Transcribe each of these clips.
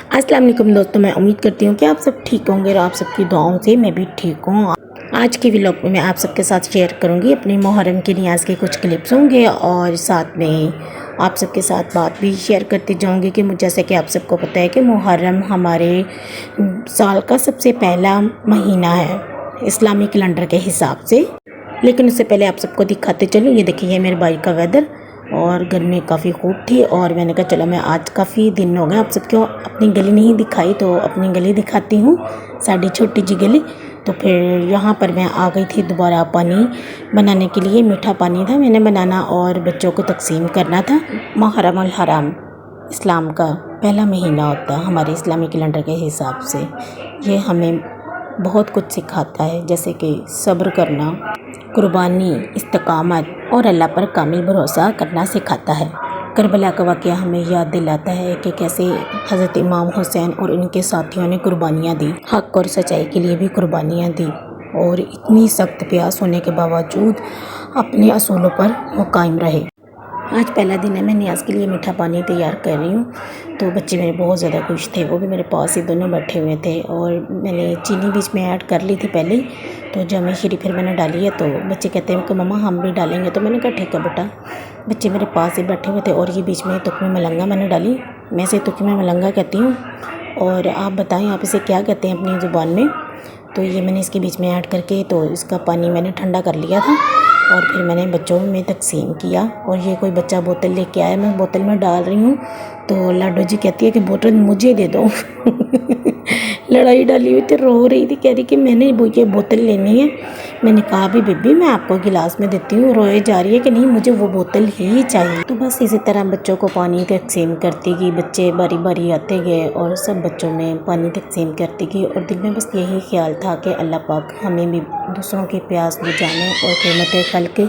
अस्सलाम वालेकुम दोस्तों, मैं उम्मीद करती हूँ कि आप सब ठीक होंगे और आप सबकी दुआओं से मैं भी ठीक हूँ। आज के व्लॉग में मैं आप सबके साथ शेयर करूँगी अपनी मुहर्रम की नियाज़ के कुछ क्लिप्स होंगे और साथ में आप सबके साथ बात भी शेयर करती जाऊँगी कि जैसे कि आप सबको पता है कि मुहर्रम हमारे साल का सबसे पहला महीना है इस्लामी कैलेंडर के हिसाब से। लेकिन उससे पहले आप सबको दिखाते चलूँ, ये देखिए ये मेरे भाई का वेदर और गर्मी काफ़ी खूब थी और मैंने कहा चलो मैं आज काफ़ी दिन हो गए आप सबको अपनी गली नहीं दिखाई तो अपनी गली दिखाती हूँ, साड़ी छोटी जी गली। तो फिर यहाँ पर मैं आ गई थी दोबारा पानी बनाने के लिए। मीठा पानी था मैंने बनाना और बच्चों को तकसीम करना था। मुहर्रम अल हराम इस्लाम का पहला महीना होता है हमारे इस्लामी कैलेंडर के हिसाब से। ये हमें बहुत कुछ सिखाता है, जैसे कि सब्र करना, कुर्बानी, इस्तकामत और अल्लाह पर कामिल भरोसा करना सिखाता है। करबला का वाक़या हमें याद दिलाता है कि कैसे हज़रत इमाम हुसैन और उनके साथियों ने कुर्बानियाँ दी, हक़ और सच्चाई के लिए भी कुर्बानियाँ दी और इतनी सख्त प्यास होने के बावजूद अपने असूलों पर वो कायम रहे। आज पहला दिन है, मैं नियाज़ के लिए मीठा पानी तैयार कर रही हूँ। तो बच्चे मेरे बहुत ज़्यादा खुश थे, वो भी मेरे पास ही दोनों बैठे हुए थे और मैंने चीनी बीच में ऐड कर ली थी पहले ही। तो जामे शीरी फिर मैंने डाली है तो बच्चे कहते हैं कि मम्मा हम भी डालेंगे, तो मैंने कहा ठीक है बेटा। बच्चे मेरे पास ही बैठे हुए थे और ये बीच में तुक में मलंगा मैंने डाली, मैं इसे तुक में मलंगा कहती हूँ और आप बताएँ आप इसे क्या कहते हैं अपनी ज़ुबान में। तो ये मैंने इसके बीच में ऐड करके तो इसका पानी मैंने ठंडा कर लिया था और फिर मैंने बच्चों में तकसीम किया। और ये कोई बच्चा बोतल लेके आया, मैं बोतल में डाल रही हूँ तो लाडो जी कहती है कि बोतल मुझे दे दो। लड़ाई डाली हुई थी, रो रही थी, कह रही कि मैंने ये बोतल लेनी है। मैंने कहा भी बेबी मैं आपको गिलास में देती हूँ, रोए जा रही है कि नहीं मुझे वो बोतल ही चाहिए। तो बस इसी तरह बच्चों को पानी तकसीम करती गई, बच्चे बारी बारी आते गए और सब बच्चों में पानी तकसीम करती गई और दिल में बस यही ख्याल था कि अल्लाह पाक हमें भी दूसरों की प्यास बुझाने और क़यामत खल्क़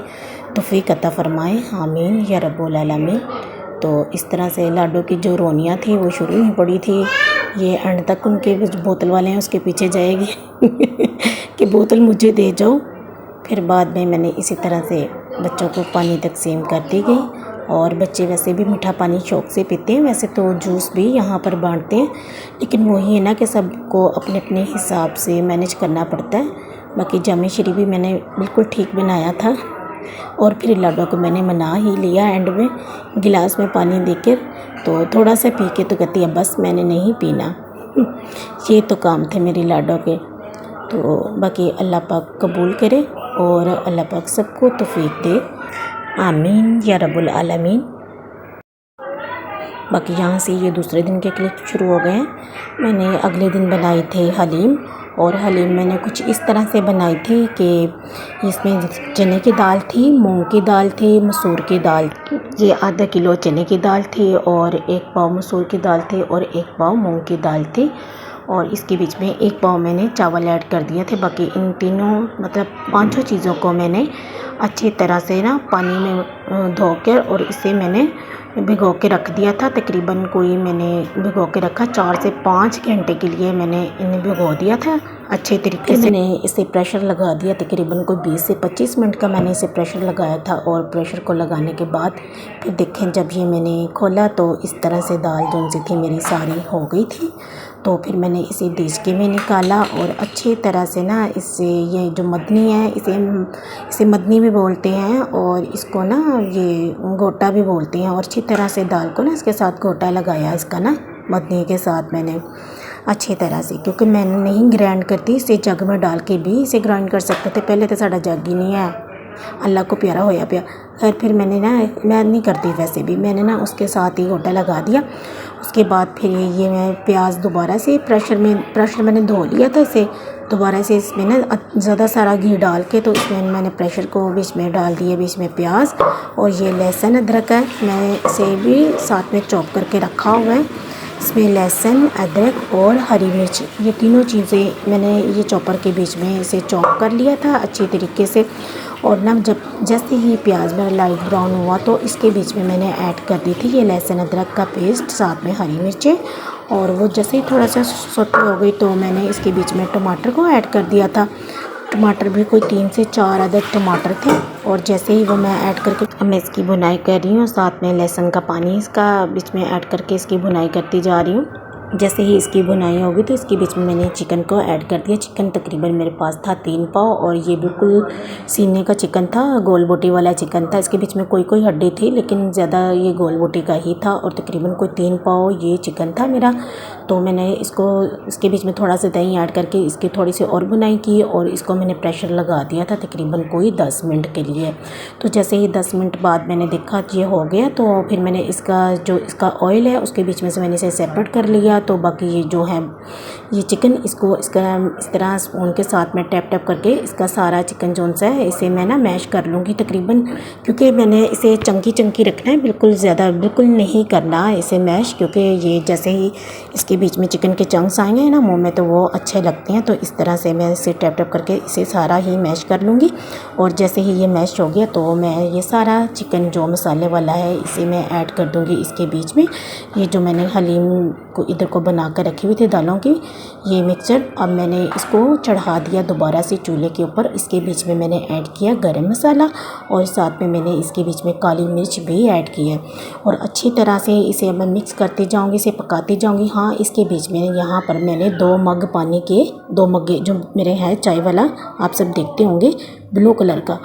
तौफ़ीक़ अता फ़रमाए, आमीन या रब्बुल आलमीन। तो इस तरह से लाडो की जो रोनियाँ थी वो शुरू ही पड़ी थी, ये एंड तक उनके जो बोतल वाले हैं उसके पीछे जाएगी कि बोतल मुझे दे जाओ। फिर बाद में मैंने इसी तरह से बच्चों को पानी तकसीम करती गई और बच्चे वैसे भी मीठा पानी शौक़ से पीते हैं, वैसे तो जूस भी यहाँ पर बांटते हैं, लेकिन वही है ना कि सबको अपने अपने हिसाब से मैनेज करना पड़ता है। बाकी जामे शीरी भी मैंने बिल्कुल ठीक बनाया था और फिर लाडो को मैंने मना ही लिया एंड में गिलास में पानी देकर, तो थोड़ा सा पी के तो कहती है बस मैंने नहीं पीना। ये तो काम थे मेरी लाडो के। तो बाकी अल्लाह पाक कबूल करे और अल्लाह पाक सबको तौफ़ीक़ दे, आमीन या रब्बुल आलमीन। बाकी यहाँ से ये दूसरे दिन के क्लिप शुरू हो गए हैं। मैंने अगले दिन बनाई थी हलीम और हलीम मैंने कुछ इस तरह से बनाई थी कि इसमें चने की दाल थी, मूंग की दाल थी, मसूर की दाल, ये आधा किलो चने की दाल थी और 1 पाव मसूर की दाल थी और 1 पाव मूंग की दाल थी और इसके बीच में 1 पाव मैंने चावल ऐड कर दिए थे। बाकी इन तीनों मतलब 5 चीज़ों को मैंने अच्छी तरह से ना पानी में धोकर और इसे मैंने भिगो के रख दिया था। तकरीबन कोई मैंने भिगो के रखा 4 से 5 घंटे के लिए मैंने इन्हें भिगो दिया था अच्छे तरीके से। मैंने इसे प्रेशर लगा दिया, तकरीबन कोई 20 से 25 मिनट का मैंने इसे प्रेशर लगाया था और प्रेशर को लगाने के बाद फिर देखें जब ये मैंने खोला तो इस तरह से दाल जो सी थी मेरी सारी हो गई थी। तो फिर मैंने इसे देचके में निकाला और अच्छी तरह से ना इससे ये जो मदनी है इसे मदनी भी बोलते हैं और इसको ना ये गोटा भी बोलते हैं और अच्छी तरह से दाल को ना इसके साथ गोटा लगाया इसका ना मदनी के साथ मैंने अच्छी तरह से, क्योंकि मैंने नहीं ग्राइंड करती, इसे जग में डाल के भी इसे ग्राइंड कर सकते थे। पहले तो साड़ा जग ही नहीं है, अल्लाह को प्यारा होया पिया। फिर मैंने ना मैं नहीं करती वैसे भी, मैंने ना उसके साथ ही गोटा लगा दिया। उसके बाद फिर ये मैं प्याज दोबारा से प्रेशर मैंने धो लिया था इसे, दोबारा से इसमें ना ज़्यादा सारा घी डाल के तो इसमें मैंने प्रेशर को बीच में डाल दिया, बीच में प्याज और ये लहसुन अदरक है, मैं इसे भी साथ में चॉप करके रखा हुआ है। इसमें लहसुन, अदरक और हरी मिर्च, ये तीनों चीज़ें मैंने ये चॉपर के बीच में इसे चॉप कर लिया था अच्छी तरीके से। और ना जब जैसे ही प्याज मेरा लाइट ब्राउन हुआ तो इसके बीच में मैंने ऐड कर दी थी ये लहसुन अदरक का पेस्ट, साथ में हरी मिर्चें। और वो जैसे ही थोड़ा सा सौते हो गई तो मैंने इसके बीच में टमाटर को ऐड कर दिया था। टमाटर भी कोई 3 से 4 अदद टमाटर थे और जैसे ही वो मैं ऐड करके अब मैं इसकी भुनाई कर रही हूँ, साथ में लहसुन का पानी इसका बीच में ऐड करके इसकी भुनाई करती जा रही हूँ। जैसे ही इसकी भुनाई होगी तो इसके बीच में मैंने चिकन को ऐड कर दिया। चिकन तकरीबन मेरे पास था 3 पाव और ये बिल्कुल सीने का चिकन था, गोल बोटी वाला चिकन था। इसके बीच में कोई हड्डी थी लेकिन ज़्यादा ये गोल बोटी का ही था और तकरीबन कोई 3 पाव ये चिकन था मेरा। तो मैंने इसके बीच में थोड़ा सा दही ऐड करके इसकी थोड़ी सी और भुनाई की और इसको मैंने प्रेशर लगा दिया था तकरीबन कोई 10 मिनट के लिए। तो जैसे ही 10 मिनट बाद मैंने देखा ये हो गया तो फिर मैंने इसका ऑयल है उसके बीच में से मैंने इसे सेपरेट कर लिया। तो बाकी ये जो है ये चिकन इस तरह स्पून के साथ में टैप करके इसका सारा चिकन जोन सा है इसे मैं ना मैश कर लूँगी तकरीबन, क्योंकि मैंने इसे चंकी रखना है, बिल्कुल नहीं करना इसे मैश, क्योंकि ये जैसे ही इसके बीच में चिकन के चंक्स आएंगे ना मुंह में तो वो अच्छे लगते हैं। तो इस तरह से मैं इसे टैप करके इसे सारा ही मैश कर लूँगी। और जैसे ही ये मैश हो गया तो मैं ये सारा चिकन जो मसाले वाला है इसे मैं ऐड कर दूँगी इसके बीच में। ये जो मैंने हलीम को इधर को बना कर रखी हुई थी दालों की ये मिक्सचर, अब मैंने इसको चढ़ा दिया दोबारा से चूल्हे के ऊपर। इसके बीच में मैंने ऐड किया गरम मसाला और साथ में मैंने इसके बीच में काली मिर्च भी ऐड की है और अच्छी तरह से इसे मैं मिक्स करती जाऊंगी, इसे पकाती जाऊंगी। हाँ, इसके बीच में यहाँ पर मैंने 2 मग पानी के 2 मग्गे जो मेरे है चाय वाला आप सब देखते होंगे ब्लू कलर का,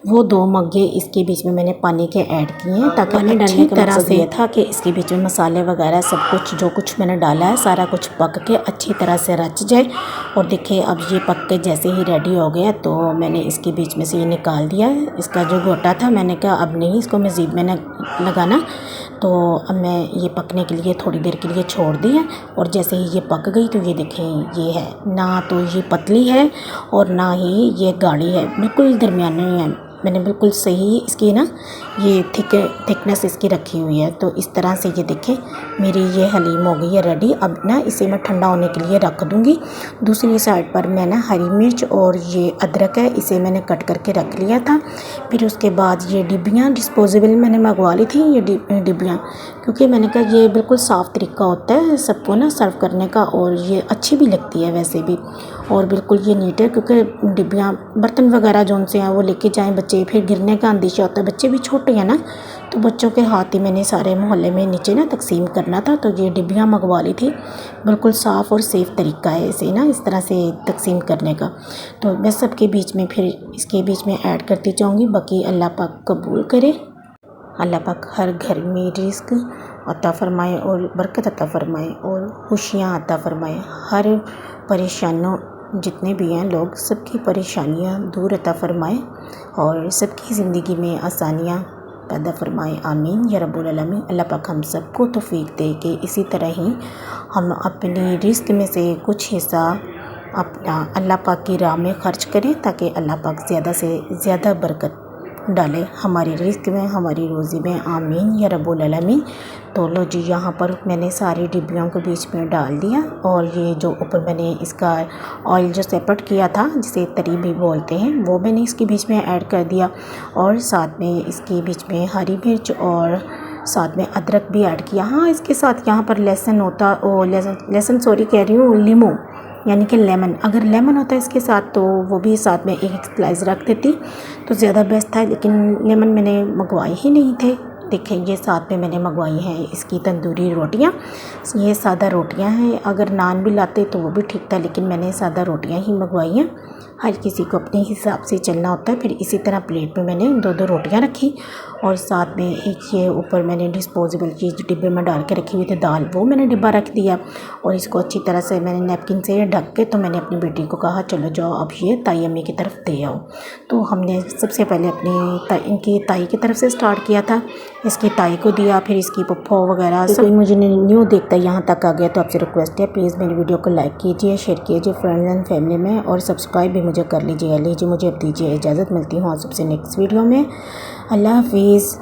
वो 2 मग्गे इसके बीच में मैंने पानी के ऐड किए हैं ताकि पानी डालने का तरह से था कि इसके बीच में मसाले वगैरह सब कुछ जो कुछ मैंने डाला है सारा कुछ पक के अच्छी तरह से रच जाए। और देखिए अब ये पक के जैसे ही रेडी हो गया तो मैंने इसके बीच में से ये निकाल दिया है। इसका जो गोटा था मैंने कहा अब नहीं इसको मज़ीद मैंने लगाना, तो अब मैं ये पकने के लिए थोड़ी देर के लिए छोड़ दी है। और जैसे ही ये पक गई तो ये देखें ये है ना, तो ये पतली है और ना ही ये गाढ़ी है, बिल्कुल दरमियानी है। मैंने बिल्कुल सही इसकी ना ये थिकनेस इसकी रखी हुई है। तो इस तरह से ये देखें मेरी ये हलीम हो गई है रेडी। अब ना इसे मैं ठंडा होने के लिए रख दूँगी। दूसरी साइड पर मैं ना हरी मिर्च और ये अदरक है इसे मैंने कट करके रख लिया था। फिर उसके बाद ये डिब्बियाँ डिस्पोजेबल मैंने मंगवा ली थी, ये डिब्बियाँ, क्योंकि मैंने कहा ये बिल्कुल साफ़ तरीका होता है सबको ना सर्व करने का और ये अच्छी भी लगती है वैसे भी, और बिल्कुल ये नीट है क्योंकि डिब्बियाँ बर्तन वगैरह जो उनसे हैं वो लेके जाएं बच्चे, फिर गिरने का अंदेशा होता है, बच्चे भी छोटे हैं ना, तो बच्चों के हाथ ही मैंने सारे मोहल्ले में नीचे ना तकसीम करना था। तो ये डिब्बियाँ मंगवा ली थी, बिल्कुल साफ़ और सेफ़ तरीका है इसे ना इस तरह से तकसीम करने का। तो मैं सबके बीच में फिर इसके बीच में ऐड करती जाऊँगी। बाकी अल्लाह पाक कबूल करे, अल्लाह पाक हर घर में रिज़्क अता फ़रमाए और बरकत अता फ़रमाए और खुशियाँ अता फ़रमाए। हर परेशानियों जितने भी हैं लोग सबकी परेशानियाँ दूर अता फ़रमाए और सबकी ज़िंदगी में आसानियाँ पैदा फ़रमाए। आमीन या रब्बुल आलमीन। अल्लाह पाक हम सबको तौफ़ीक दे कि इसी तरह ही हम अपने रिज़्क में से कुछ हिस्सा अपना अल्लाह पाक की राह में ख़र्च करें ताकि अल्लाह पाक ज़्यादा से ज़्यादा बरकत डाले हमारी रिज़्क में, हमारी रोज़ी में। आमीन या रब्बुल आलमीन। तो लो जी, यहाँ पर मैंने सारी डिब्बियों के बीच में डाल दिया और ये जो ऊपर मैंने इसका ऑयल जो सेपरेट किया था जिसे तरी भी बोलते हैं वो मैंने इसके बीच में ऐड कर दिया और साथ में इसके बीच में हरी मिर्च और साथ में अदरक भी ऐड किया। हाँ, इसके साथ यहाँ पर लहसुन सॉरी कह रही हूँ, लीमू यानी कि लेमन, अगर लेमन होता है इसके साथ तो वो भी साथ में एक स्लाइस रख देती तो ज़्यादा बेस्ट था, लेकिन लेमन मैंने मंगवाए ही नहीं थे। देखें ये साथ में मैंने मंगवाई हैं इसकी तंदूरी रोटियां, ये सादा रोटियां हैं, अगर नान भी लाते तो वो भी ठीक था, लेकिन मैंने सादा रोटियां ही मंगवाई हैं। हर किसी को अपने हिसाब से चलना होता है। फिर इसी तरह प्लेट में मैंने 2-2 रोटियां रखी और साथ में एक ये ऊपर मैंने डिस्पोजेबल चीज़ डिब्बे में डाल के रखी हुई थी दाल, वो मैंने डिब्बा रख दिया और इसको अच्छी तरह से मैंने नैपकिन से ढक के तो मैंने अपनी बेटी को कहा चलो जाओ अब ये ताई अम्मी की तरफ दे आओ। तो हमने सबसे पहले इनकी ताई की तरफ से स्टार्ट किया था, इसकी ताई को दिया, फिर इसकी पप्पो वगैरह सब। मुझे न्यू देखता यहाँ तक आ गया तो आपसे रिक्वेस्ट है प्लीज़ मेरी वीडियो को लाइक कीजिए, शेयर कीजिए फ्रेंड्स एंड फैमिली में और सब्सक्राइब भी मुझे कर लीजिएगा। लीजिए मुझे अब दीजिए इजाज़त, मिलती हूँ आप सबसे नेक्स्ट वीडियो में। अल्लाह हाफिज़।